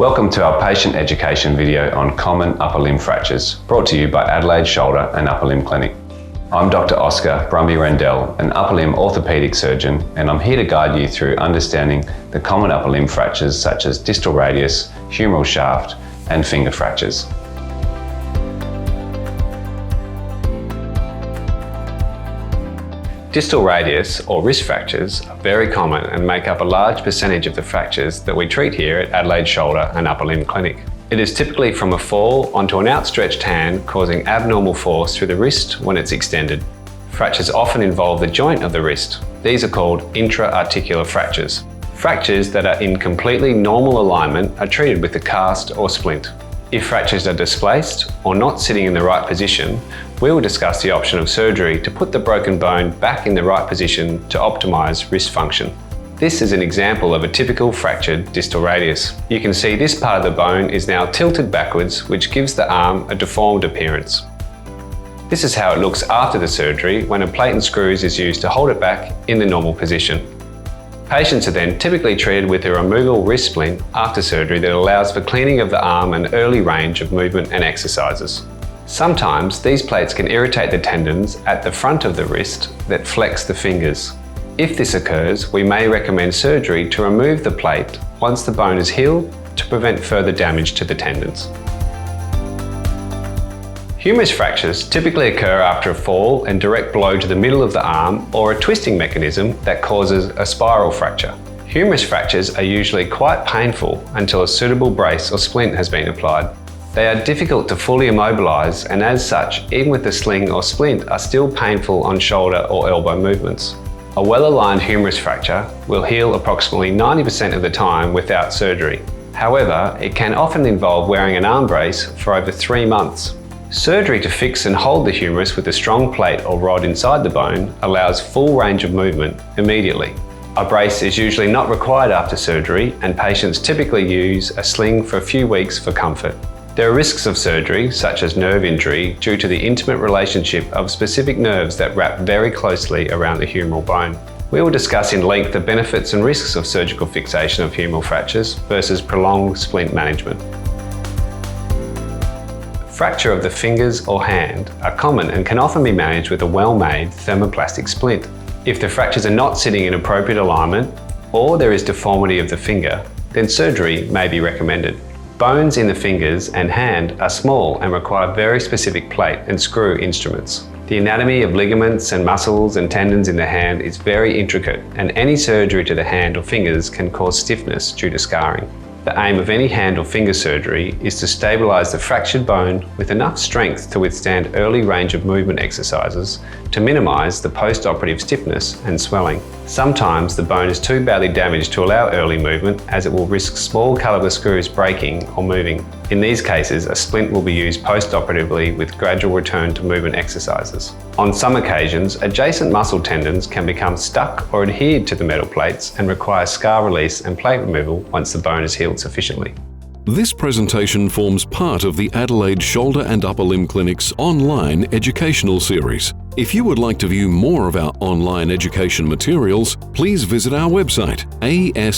Welcome to our patient education video on common upper limb fractures, brought to you by Adelaide Shoulder and Upper Limb Clinic. I'm Dr. Oscar Brumby-Rendell, an upper limb orthopaedic surgeon, and I'm here to guide you through understanding the common upper limb fractures such as distal radius, humeral shaft, and finger fractures. Distal radius or wrist fractures are very common and make up a large percentage of the fractures that we treat here at Adelaide Shoulder and Upper Limb Clinic. It is typically from a fall onto an outstretched hand, causing abnormal force through the wrist when it's extended. Fractures often involve the joint of the wrist. These are called intra-articular fractures. Fractures that are in completely normal alignment are treated with a cast or splint. If fractures are displaced or not sitting in the right position, we will discuss the option of surgery to put the broken bone back in the right position to optimise wrist function. This is an example of a typical fractured distal radius. You can see this part of the bone is now tilted backwards, which gives the arm a deformed appearance. This is how it looks after the surgery when a plate and screws is used to hold it back in the normal position. Patients are then typically treated with a removable wrist splint after surgery that allows for cleaning of the arm and early range of movement and exercises. Sometimes these plates can irritate the tendons at the front of the wrist that flex the fingers. If this occurs, we may recommend surgery to remove the plate once the bone is healed to prevent further damage to the tendons. Humerus fractures typically occur after a fall and direct blow to the middle of the arm or a twisting mechanism that causes a spiral fracture. Humerus fractures are usually quite painful until a suitable brace or splint has been applied. They are difficult to fully immobilise, and as such, even with the sling or splint, are still painful on shoulder or elbow movements. A well-aligned humerus fracture will heal approximately 90% of the time without surgery. However, it can often involve wearing an arm brace for over 3 months. Surgery to fix and hold the humerus with a strong plate or rod inside the bone allows full range of movement immediately. A brace is usually not required after surgery, and patients typically use a sling for a few weeks for comfort. There are risks of surgery, such as nerve injury, due to the intimate relationship of specific nerves that wrap very closely around the humeral bone. We will discuss in length the benefits and risks of surgical fixation of humeral fractures versus prolonged splint management. Fracture of the fingers or hand are common and can often be managed with a well-made thermoplastic splint. If the fractures are not sitting in appropriate alignment or there is deformity of the finger, then surgery may be recommended. Bones in the fingers and hand are small and require very specific plate and screw instruments. The anatomy of ligaments and muscles and tendons in the hand is very intricate, and any surgery to the hand or fingers can cause stiffness due to scarring. The aim of any hand or finger surgery is to stabilise the fractured bone with enough strength to withstand early range of movement exercises to minimise the post-operative stiffness and swelling. Sometimes the bone is too badly damaged to allow early movement, as it will risk small calibre screws breaking or moving. In these cases, a splint will be used post-operatively with gradual return to movement exercises. On some occasions, adjacent muscle tendons can become stuck or adhered to the metal plates and require scar release and plate removal once the bone is healed sufficiently. This presentation forms part of the Adelaide Shoulder and Upper Limb Clinic's online educational series. If you would like to view more of our online education materials, please visit our website asulc.com.au.